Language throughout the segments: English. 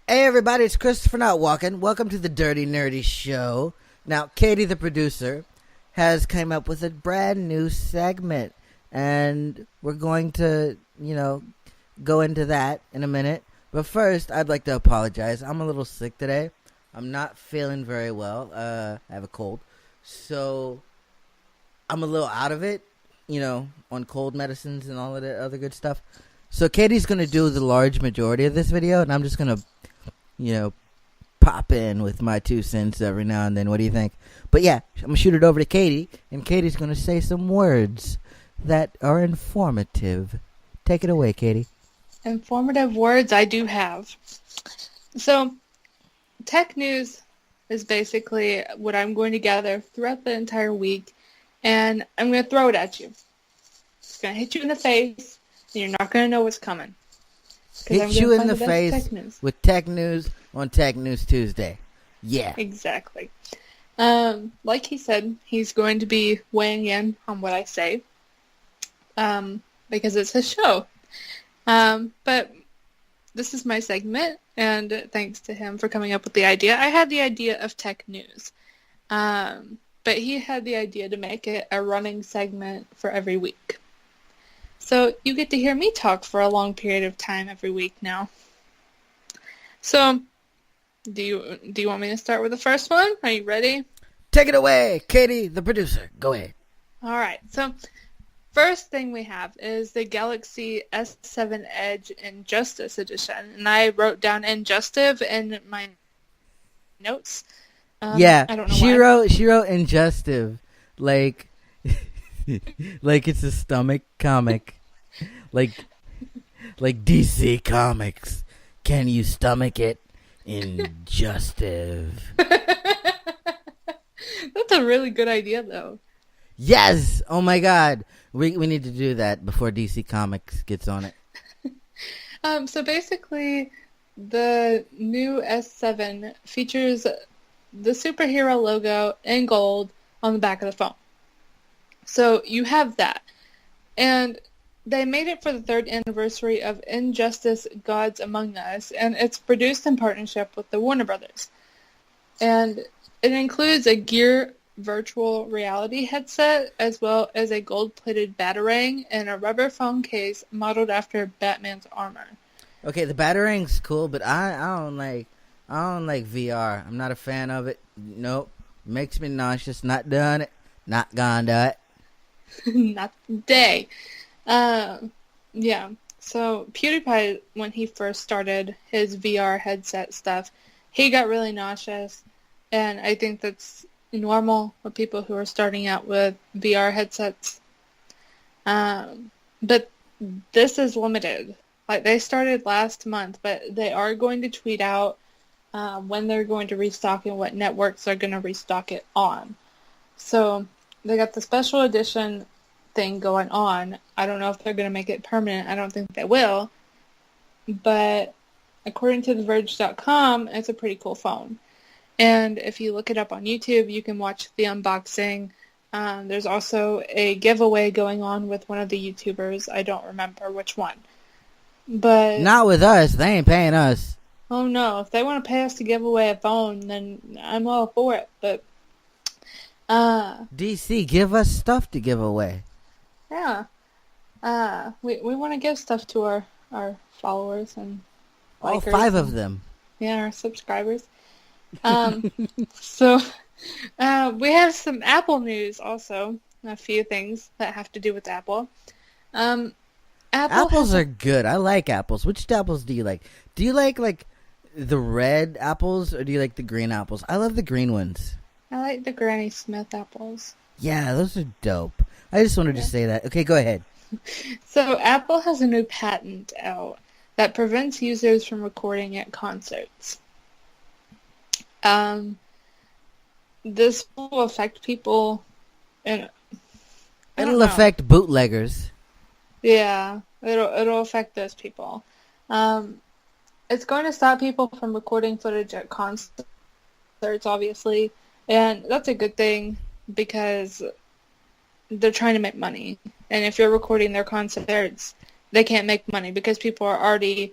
Hey everybody, it's Christopher Not Walking. Welcome to the Dirty Nerdy Show. Now, Katie, the producer, has come up with a brand new segment, and we're going to, go into that in a minute. But first, I'd like to apologize. I'm a little sick today. I'm not feeling very well. I have a cold, so I'm a little out of it, on cold medicines and all of the other good stuff. So Katie's going to do the large majority of this video, and I'm just going to pop in with my 2 cents every now and then. What do you think? But yeah, I'm going to shoot it over to Katie, and Katie's going to say some words that are informative. Take it away, Katie. Informative words I do have. So, tech news is basically what I'm going to gather throughout the entire week, and I'm going to throw it at you. It's going to hit you in the face, and you're not going to know what's coming. Hit you in the face with tech news on Tech News Tuesday. Yeah. Exactly. Like he said, he's going to be weighing in on what I say because it's his show. But this is my segment, and thanks to him for coming up with the idea. I had the idea of tech news, but he had the idea to make it a running segment for every week. So you get to hear me talk for a long period of time every week now. So, do you want me to start with the first one? Are you ready? Take it away, Katie, the producer. Go ahead. All right. So, first thing we have is the Galaxy S7 Edge Injustice Edition, and I wrote down Injustive in my notes. Yeah, I don't know she wrote Injustive, like like it's a stomach comic. Like DC Comics. Can you stomach it? Injustive. That's a really good idea, though. Yes! Oh my god. We need to do that before DC Comics gets on it. So basically, the new S7 features the superhero logo in gold on the back of the phone. So you have that. And they made it for the 3rd anniversary of Injustice Gods Among Us, and it's produced in partnership with the Warner Brothers. And it includes a Gear virtual reality headset, as well as a gold-plated Batarang and a rubber phone case modeled after Batman's armor. Okay, the Batarang's cool, but I don't like VR. I'm not a fan of it. Nope. Makes me nauseous. Not done it. Not gonna do it. Not today. Yeah. So PewDiePie, when he first started his VR headset stuff, he got really nauseous, and I think that's normal for people who are starting out with VR headsets. But this is limited. Like, they started last month, but they are going to tweet out when they're going to restock and what networks they're going to restock it on. So they got the special edition thing going on. I don't know if they're going to make it permanent. I don't think they will. But according to TheVerge.com, it's a pretty cool phone. And if you look it up on YouTube, you can watch the unboxing. There's also a giveaway going on with one of the YouTubers. I don't remember which one. But not with us. They ain't paying us. Oh no, if they want to pay us to give away a phone, then I'm all for it. But DC, give us stuff to give away. Yeah. We want to give stuff to our followers and all 5 of them. Yeah, our subscribers. So we have some Apple news also. A few things that have to do with Apple. Apples are good. I like apples. Which apples do you like? Do you like the red apples, or do you like the green apples? I love the green ones. I like the Granny Smith apples. Yeah, those are dope. I just wanted to say that. Okay, go ahead. So Apple has a new patent out that prevents users from recording at concerts. This will affect people, and it'll affect bootleggers. Yeah, it'll affect those people. It's going to stop people from recording footage at concerts, obviously, and that's a good thing because they're trying to make money. And if you're recording their concerts, they can't make money because people are already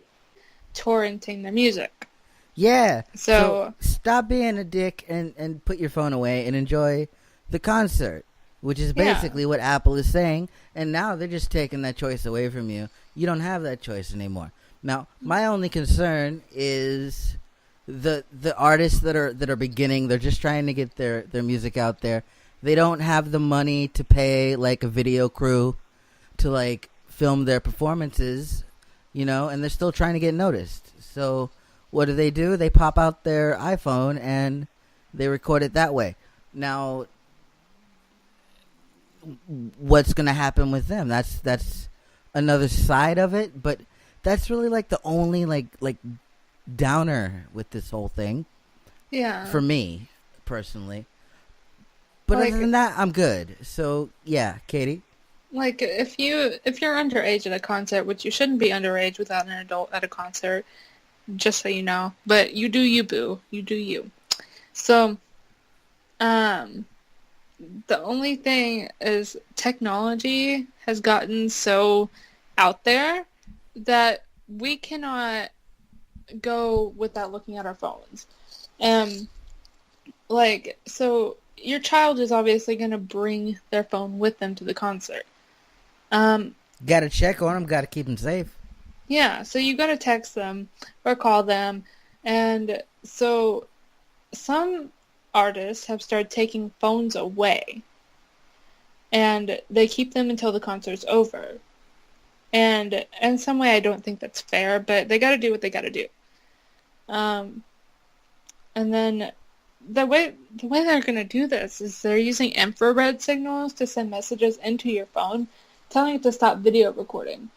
torrenting their music. Yeah. So Stop being a dick and put your phone away and enjoy the concert, which is yeah, basically what Apple is saying. And now they're just taking that choice away from you. You don't have that choice anymore. Now, my only concern is the artists that are beginning. They're just trying to get their music out there. They don't have the money to pay like a video crew to like film their performances, and they're still trying to get noticed. So what do? They pop out their iPhone and they record it that way. Now, what's going to happen with them? That's another side of it, but that's really like the only like downer with this whole thing. yeah. For me personally. But Like, other than that, I'm good. So, yeah, Katie. like if you're underage at a concert, which you shouldn't be underage without an adult at a concert, just so you know. But you do you, boo. You do you. So, the only thing is technology has gotten so out there that we cannot go without looking at our phones. So your child is obviously going to bring their phone with them to the concert. Got to check on them. Got to keep them safe. Yeah, so you got to text them or call them. And so some artists have started taking phones away. And they keep them until the concert's over. And in some way, I don't think that's fair, but they got to do what they got to do. And then the way they're going to do this is they're using infrared signals to send messages into your phone, telling it to stop video recording.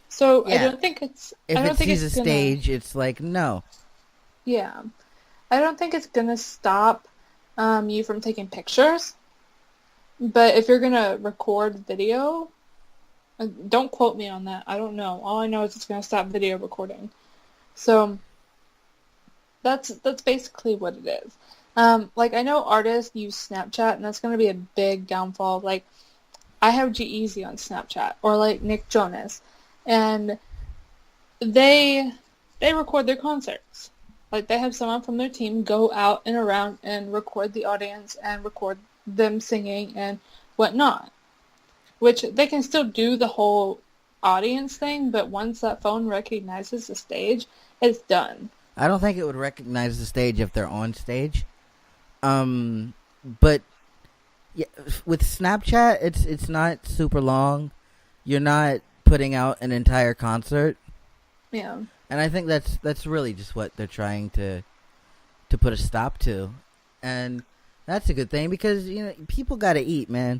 So Yeah. I don't think it's. If I don't it think sees it's a gonna, stage, it's like, no. Yeah, I don't think it's gonna stop you from taking pictures. But if you're gonna record video, don't quote me on that. I don't know. All I know is it's gonna stop video recording. So that's basically what it is. Like I know artists use Snapchat, and that's gonna be a big downfall. Like I have G-Eazy on Snapchat, or like Nick Jonas, and they record their concerts. Like they have someone from their team go out and around and record the audience and record them singing and whatnot. Which they can still do the whole audience thing, but once that phone recognizes the stage, it's done. I don't think it would recognize the stage if they're on stage. But yeah, with Snapchat, it's not super long. You're not putting out an entire concert, Yeah. and I think that's really just what they're trying to put a stop to, and that's a good thing because people got to eat, man.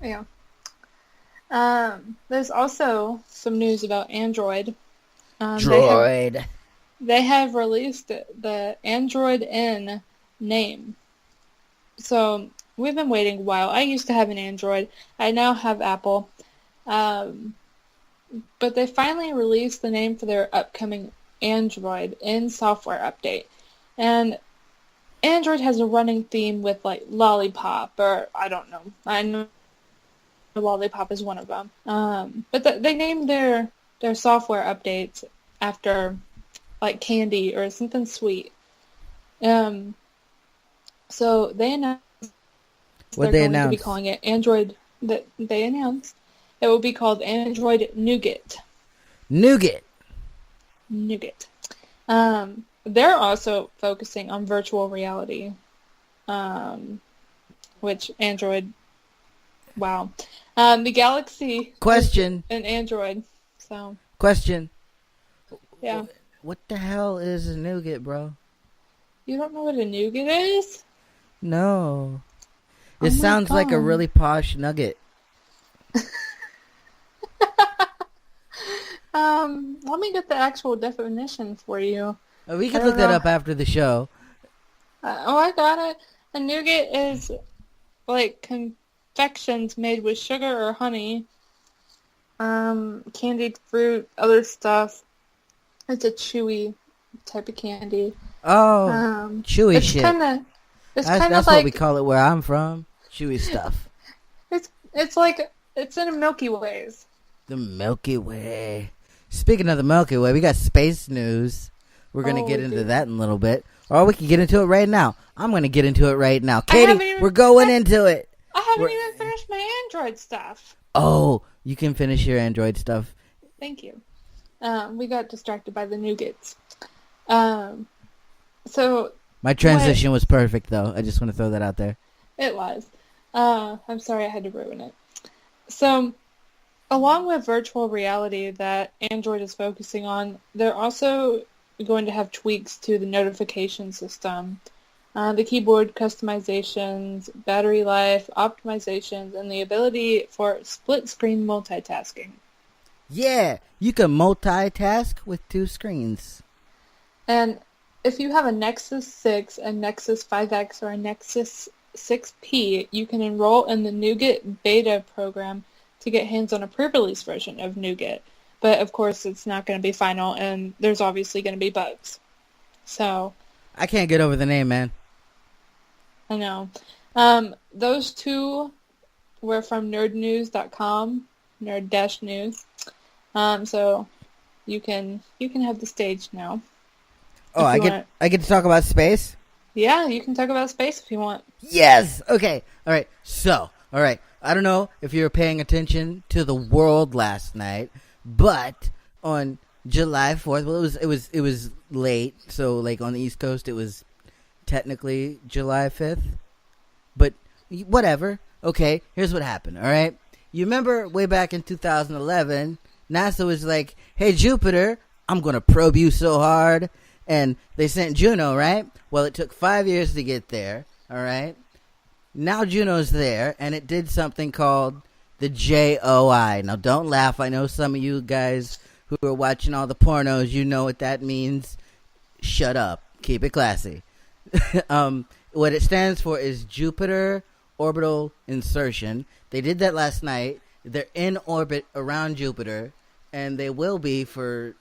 Yeah. There's also some news about Android. Droid. They have released the Android N name. So we've been waiting a while. I used to have an Android. I now have Apple. But they finally released the name for their upcoming Android N software update. And Android has a running theme with like Lollipop, or I don't know. I know Lollipop is one of them. But they named their software updates after like candy or something sweet. So they announced What they're they going to be announced? calling it Android. That they announced it will be called Android Nougat. Nougat. Nougat. They're also focusing on virtual reality, which Android. Wow. The Galaxy. Question. An Android. So. Question. Yeah. What the hell is a nougat, bro? You don't know what a nougat is? No. Oh It my sounds like a God. really posh nugget. Let me get the actual definition for you. We I can don't look that know. up after the show. I got it. A nougat is like confections made with sugar or honey, candied fruit, other stuff. It's a chewy type of candy. Oh, chewy it's shit. It's That's kind of what like we call it where I'm from. Chewy stuff. it's like it's in a Milky Ways. The Milky Way. Speaking of the Milky Way, we got space news. We're going to get into do. that in a little bit. Or we can get into it right now. I'm going to get into it right now. haven't Katie, even- we're going into it. I haven't even finished my Android stuff. Oh, you can finish your Android stuff. Thank you. We got distracted by the nougats. So My transition was perfect, though. I just want to throw that out there. it was. I'm sorry I had to ruin it. So, along with virtual reality that Android is focusing on, they're also going to have tweaks to the notification system, the keyboard customizations, battery life optimizations, and the ability for split-screen multitasking. Yeah, you can multitask with 2 screens. And if you have a Nexus 6, a Nexus 5X, or a Nexus 6P, you can enroll in the Nougat beta program to get hands on a pre-release version of Nougat. But of course, it's not going to be final, and there's obviously going to be bugs. So I can't get over the name, man. I know. Those 2 were from nerdnews.com, nerd-news. So you can have the stage now. Oh, I get to talk about space? Yeah, you can talk about space if you want. Yes. Okay. All right. So, all right. I don't know if you were paying attention to the world last night, but on July 4th, well, it was late, so like on the East Coast, it was technically July 5th, but whatever. Okay, here's what happened. All right, you remember way back in 2011, NASA was like, "Hey Jupiter, I'm gonna probe you so hard," and they sent Juno, right? Well, it took 5 years to get there. All right. Now Juno's there, and it did something called the JOI. Now, don't laugh. I know some of you guys who are watching all the pornos, you know what that means. Shut up. Keep it classy. What it stands for is Jupiter Orbital Insertion. They did that last night. They're in orbit around Jupiter, and they will be for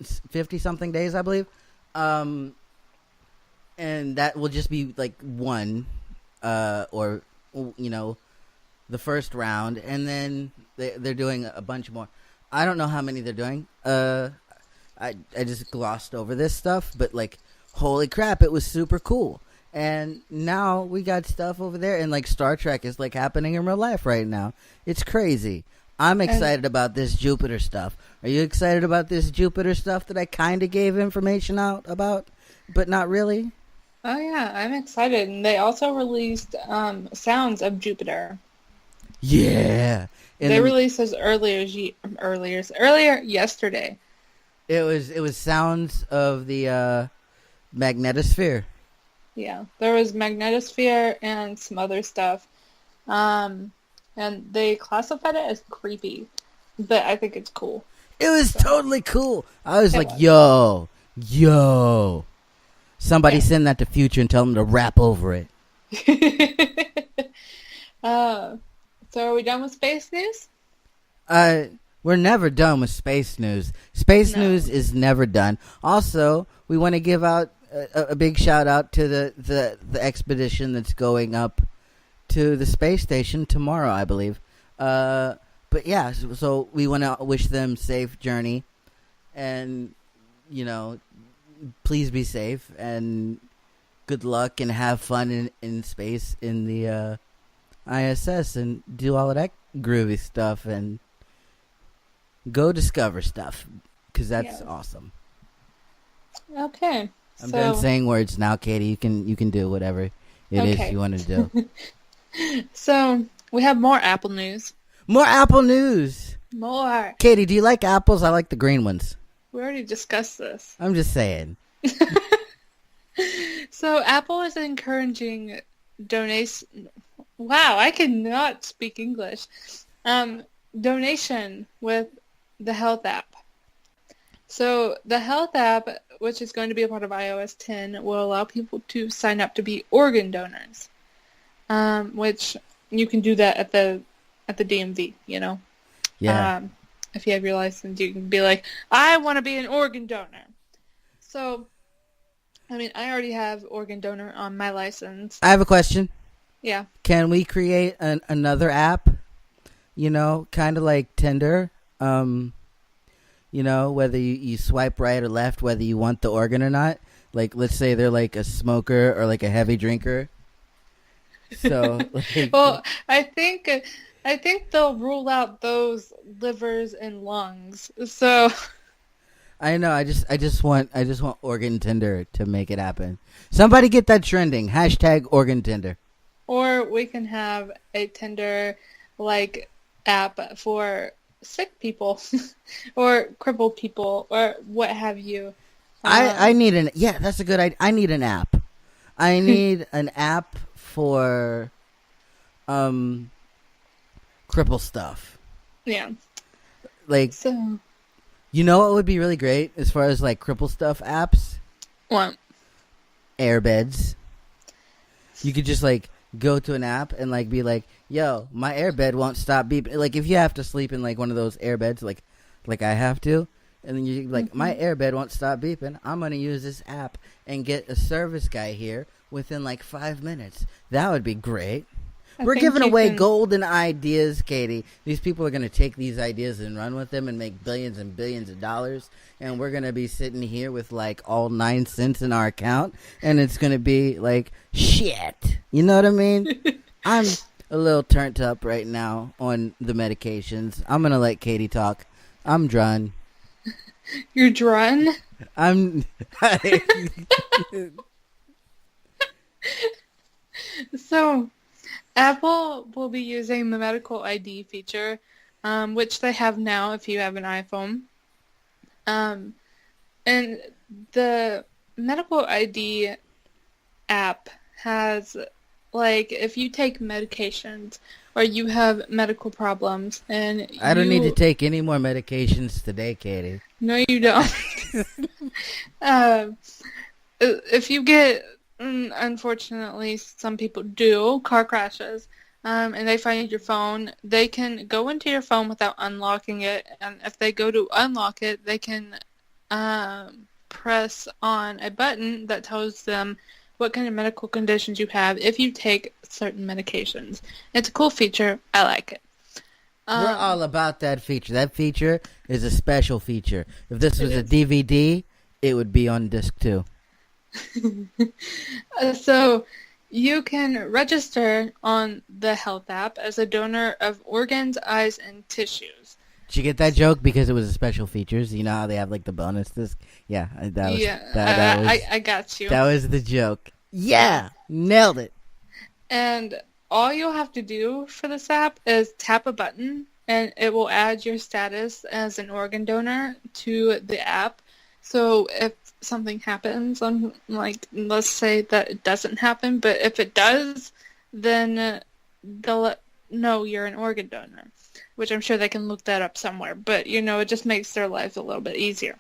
50-something days, I believe. And that will just be like one, or, you know, the first round, and then they're doing a bunch more. I don't know how many they're doing. I just glossed over this stuff, but like, holy crap, it was super cool. And now we got stuff over there, and like Star Trek is like happening in real life right now. It's crazy. I'm excited about this Jupiter stuff. Are you excited about this Jupiter stuff that I kind of gave information out about, but not really? Oh yeah, I'm excited. And they also released sounds of Jupiter. Yeah. They released those earlier yesterday. It was sounds of the magnetosphere. Yeah, there was magnetosphere and some other stuff. And they classified it as creepy, but I think it's cool. It was totally cool. I was like, was. yo. Somebody send that to Future and tell them to rap over it. So are we done with space news? We're never done with space news. Space news is never done. Also, we want to give out a big shout out to the expedition that's going up to the space station tomorrow, I believe. But yeah, so we want to wish them safe journey, and you know, please be safe and good luck and have fun in space in the ISS and do all of that groovy stuff and go discover stuff because that's awesome. Okay. I'm done saying words now, Katie. You can do whatever it is you want to do. So we have more Apple news. More Apple news. More. Katie, do you like apples? I like the green ones. We already discussed this. I'm just saying. So Apple is encouraging donation. Wow, I cannot speak English. Donation with the Health app. So the Health app, which is going to be a part of iOS 10, will allow people to sign up to be organ donors. Which you can do that at the DMV, you know. Yeah. If you have your license, you can be like, I want to be an organ donor. So, I mean, I already have organ donor on my license. I have a question. Yeah. Can we create another app? You know, kind of like Tinder. You whether you swipe right or left, whether you want the organ or not. Like, let's say they're like a smoker or like a heavy drinker. So, like, Well, I think they'll rule out those livers and lungs. So, I know. I just want organ tender to make it happen. Somebody get that trending. Hashtag organ tender. or we can have a Tinder like app for sick people or crippled people or what have you. I need that's a good idea. I need an app. I need an app for cripple stuff. Yeah. Like, So you know what would be really great as far as like cripple stuff apps? what? Airbeds. You could just like go to an app and like be like, yo, my airbed won't stop beeping. Like, if you have to sleep in like one of those airbeds, like I have to, and then you like, my airbed won't stop beeping. I'm gonna use this app and get a service guy here within like 5 minutes. That would be great. We're giving away golden ideas, Katie. These people are going to take these ideas and run with them and make billions and billions of dollars. And we're going to be sitting here with like all 9 cents in our account. And it's going to be like, shit. You know what I mean? I'm a little turned up right now on the medications. I'm going to let Katie talk. I'm drawn. You're drawn? So, Apple will be using the medical ID feature, which they have now if you have an iPhone. And the medical ID app has, like, if you take medications or you have medical problems and I don't need to take any more medications today, Katie. No, you don't. If you get, unfortunately, some people do, car crashes, and they find your phone, they can go into your phone without unlocking it, and if they go to unlock it, they can press on a button that tells them what kind of medical conditions you have if you take certain medications. It's a cool feature. I like it. We're all about that feature. That feature is a special feature. If this was a DVD, it would be on disc too. So you can register on the health app as a donor of organs, eyes, and tissues. Did you get that joke? Because it was a special features. You know how they have like the bonus disc? Yeah, that was. Yeah, I got you. That was the joke. Yeah, nailed it. And all you'll have to do for this app is tap a button, and it will add your status as an organ donor to the app. So if something happens, let's say that it doesn't happen, but if it does, then they'll know you're an organ donor, which I'm sure they can look that up somewhere. But, it just makes their lives a little bit easier.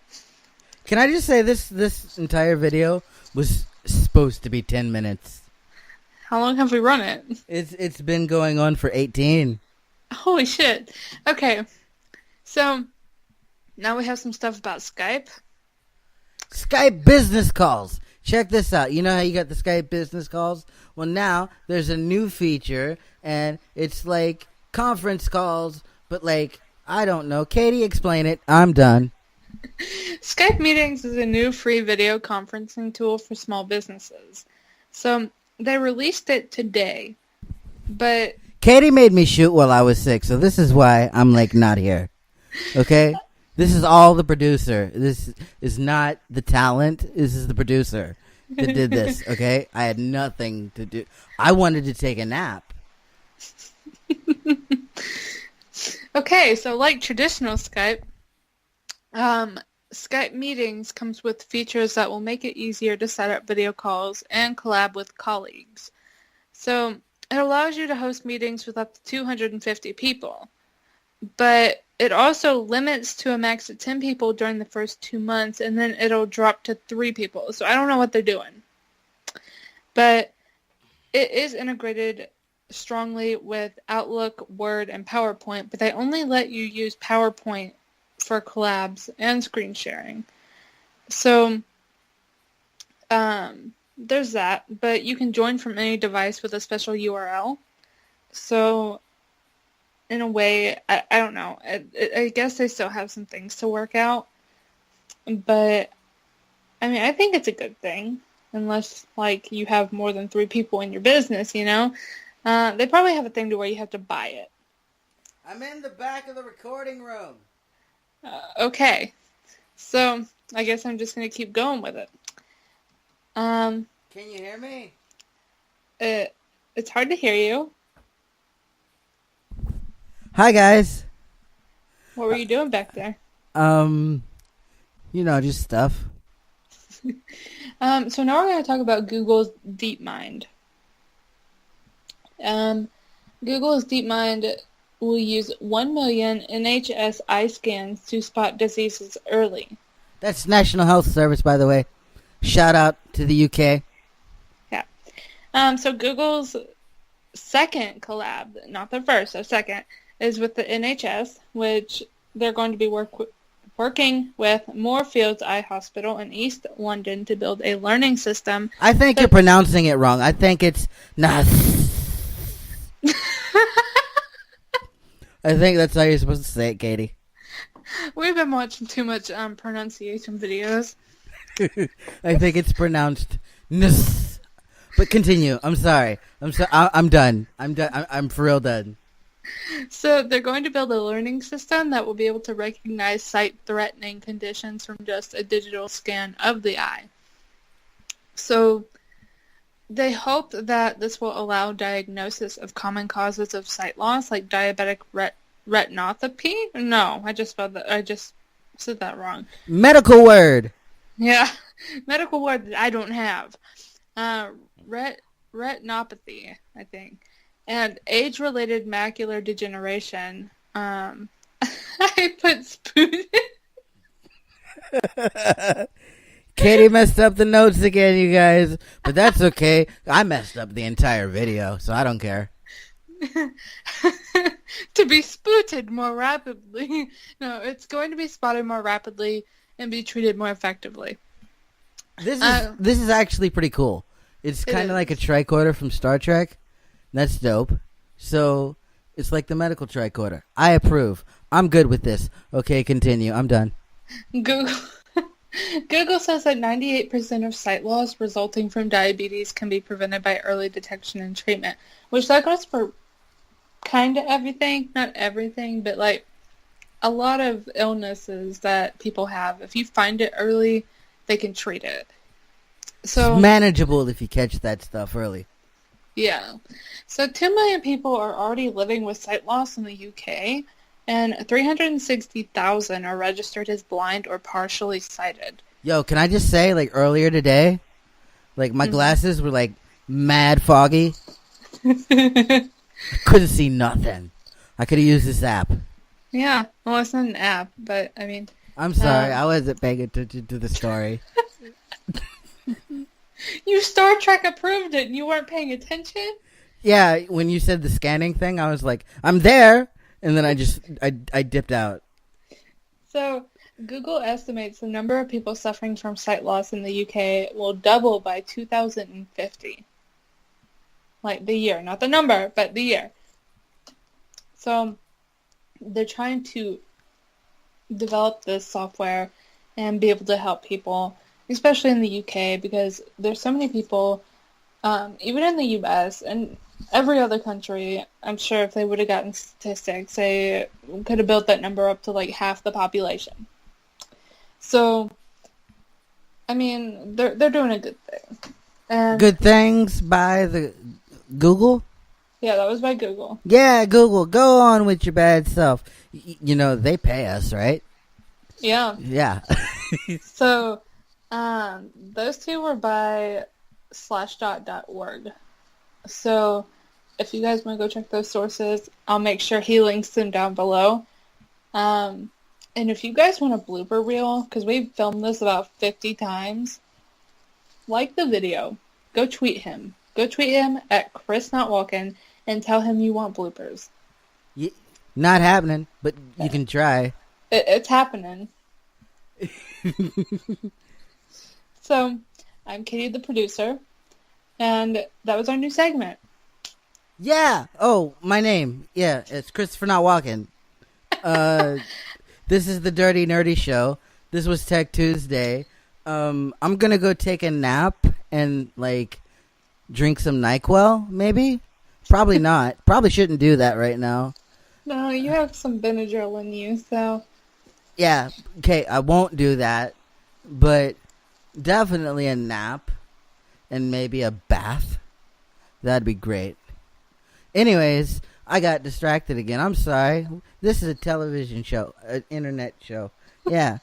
Can I just say this entire video was supposed to be 10 minutes. How long have we run it? It's been going on for 18. Holy shit. Okay. So, now we have some stuff about Skype. Skype business calls. Check this out. You know how you got the Skype business calls? Well, now there's a new feature, and it's like conference calls, but like, I don't know. Katie, explain it. I'm done. Skype Meetings is a new free video conferencing tool for small businesses. So, they released it today, but Katie made me shoot while I was sick, so this is why I'm like not here. Okay? This is all the producer. This is not the talent. This is the producer that did this, okay? I had nothing to do. I wanted to take a nap. Okay, so like traditional Skype, Skype Meetings comes with features that will make it easier to set up video calls and collab with colleagues. So it allows you to host meetings with up to 250 people, but it also limits to a max of 10 people during the first 2 months, and then it'll drop to 3 people. So I don't know what they're doing, but it is integrated strongly with Outlook, Word, and PowerPoint, but they only let you use PowerPoint for collabs and screen sharing. So there's that, but you can join from any device with a special URL. So in a way, I don't know. I guess they still have some things to work out. But, I mean, I think it's a good thing. Unless, like, you have more than 3 people in your business, you know? They probably have a thing to where you have to buy it. I'm in the back of the recording room. Okay. So, I guess I'm just going to keep going with it. Can you hear me? It's hard to hear you. Hi, guys. What were you doing back there? Just stuff. So now we're going to talk about Google's DeepMind. Google's DeepMind will use 1 million NHS eye scans to spot diseases early. That's National Health Service, by the way. Shout out to the UK. Yeah. So Google's second collab, not the first, so second, is with the NHS, which they're going to be working with Moorfields Eye Hospital in East London to build a learning system. I think you're pronouncing it wrong. I think it's nas. I think that's how you're supposed to say it, Katie. We've been watching too much pronunciation videos. I think it's pronounced nus. But continue. I'm sorry. I'm done. I'm for real done. So they're going to build a learning system that will be able to recognize sight-threatening conditions from just a digital scan of the eye. So they hope that this will allow diagnosis of common causes of sight loss, like diabetic retinopathy. No, I just said that wrong. Medical word. Yeah, medical word that I don't have. Retinopathy, I think. And age-related macular degeneration. I put spoon. Katie messed up the notes again, you guys. But that's okay. I messed up the entire video, so I don't care. To be spooted more rapidly. No, it's going to be spotted more rapidly and be treated more effectively. This is actually pretty cool. It's kind of like a tricorder from Star Trek. That's dope. So it's like the medical tricorder. I approve. I'm good with this. Okay, continue. I'm done. Google says that 98% of sight loss resulting from diabetes can be prevented by early detection and treatment, which that goes for kind of everything. Not everything, but like a lot of illnesses that people have. If you find it early, they can treat it. So it's manageable if you catch that stuff early. Yeah. So 2 million people are already living with sight loss in the UK, and 360,000 are registered as blind or partially sighted. Yo, can I just say, like, earlier today, like, my glasses were, like, mad foggy. I couldn't see nothing. I could have used this app. Yeah. Well, it's not an app, but, I mean... I'm sorry. I wasn't paying attention to the story. You Star Trek approved it and you weren't paying attention? Yeah, when you said the scanning thing, I was like, I'm there! And then I dipped out. So, Google estimates the number of people suffering from sight loss in the UK will double by 2050. Like, the year. Not the number, but the year. So, they're trying to develop this software and be able to help people, especially in the UK, because there's so many people, even in the US and every other country. I'm sure if they would have gotten statistics, they could have built that number up to like half the population. So, I mean, they're doing a good thing. And good things by the Google? Yeah, that was by Google. Yeah, Google, go on with your bad self. They pay us, right? Yeah. Yeah. So, those two were by slashdot.org. So, if you guys want to go check those sources, I'll make sure he links them down below. And if you guys want a blooper reel, because we've filmed this about 50 times, like the video, go tweet him. Go tweet him at ChrisNotWalkin and tell him you want bloopers. Not happening, but you can try. It's happening. So, I'm Katie the producer, and that was our new segment. Yeah. Oh, my name. Yeah, it's Christopher Not Walking. This is the Dirty Nerdy Show. This was Tech Tuesday. I'm gonna go take a nap and like drink some NyQuil. Maybe. Probably not. Probably shouldn't do that right now. No, you have some Benadryl in you, so. Yeah. Okay. I won't do that. But definitely a nap and maybe a bath. That'd be great. Anyways, I got distracted again. I'm sorry. This is a television show, an internet show. Yeah.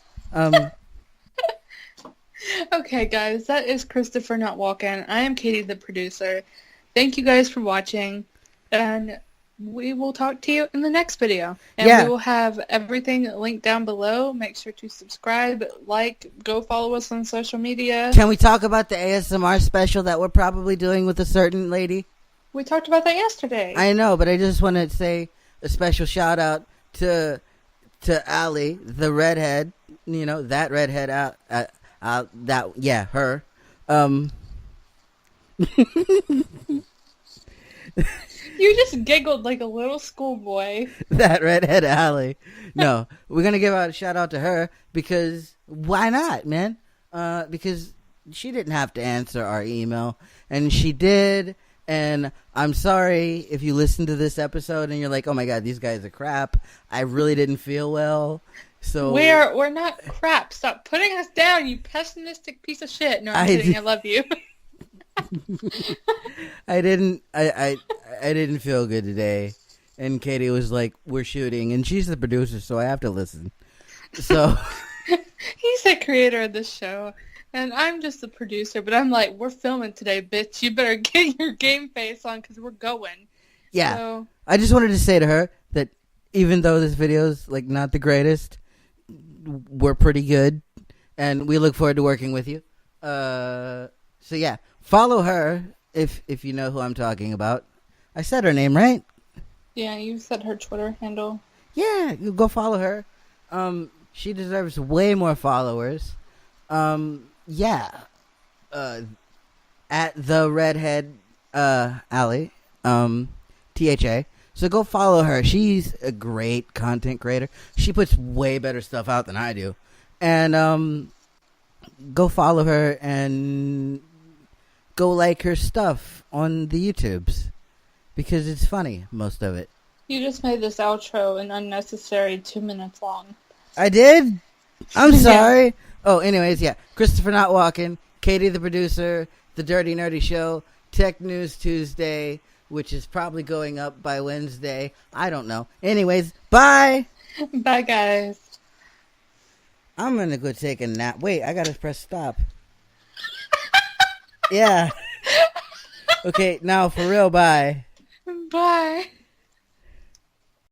Okay, guys, that is Christopher Not Walking. I am Katie, the producer. Thank you guys for watching, and we will talk to you in the next video. And Yeah. we will have everything linked down below. Make sure to subscribe, like, go follow us on social media. Can we talk about the ASMR special that we're probably doing with a certain lady? We talked about that yesterday. I know, but I just want to say a special shout out to Allie, the redhead. You know, that redhead out. Her. You just giggled like a little schoolboy. That redhead Allie. No, we're gonna give out a shout out to her because why not, man? Because she didn't have to answer our email, and she did. And I'm sorry if you listen to this episode and you're like, "Oh my god, these guys are crap." I really didn't feel well, so We're not crap. Stop putting us down, you pessimistic piece of shit. No, I'm kidding. I love you. I didn't feel good today, and Katie was like, "We're shooting," and she's the producer, so I have to listen. So He's the creator of this show, and I'm just the producer. But I'm like, we're filming today, bitch. You better get your game face on because we're going. yeah, So, I just wanted to say to her that even though this video's like not the greatest, we're pretty good, and we look forward to working with you. So yeah, follow her if you know who I'm talking about. I said her name right. yeah, you said her Twitter handle. Yeah, you go follow her. She deserves way more followers. Yeah. At the redhead Alley, THA. So go follow her. She's a great content creator. She puts way better stuff out than I do. And go follow her and go like her stuff on the YouTubes because it's funny, most of it. You just made this outro an unnecessary 2 minutes long. I did? I'm Yeah. sorry. Oh, anyways, yeah. Christopher Not Walking, Katie the producer, The Dirty Nerdy Show, Tech News Tuesday, which is probably going up by Wednesday. I don't know. Anyways, bye. Bye, guys. I'm going to go take a nap. Wait, I got to press stop. Yeah. Okay, now for real, bye. Bye.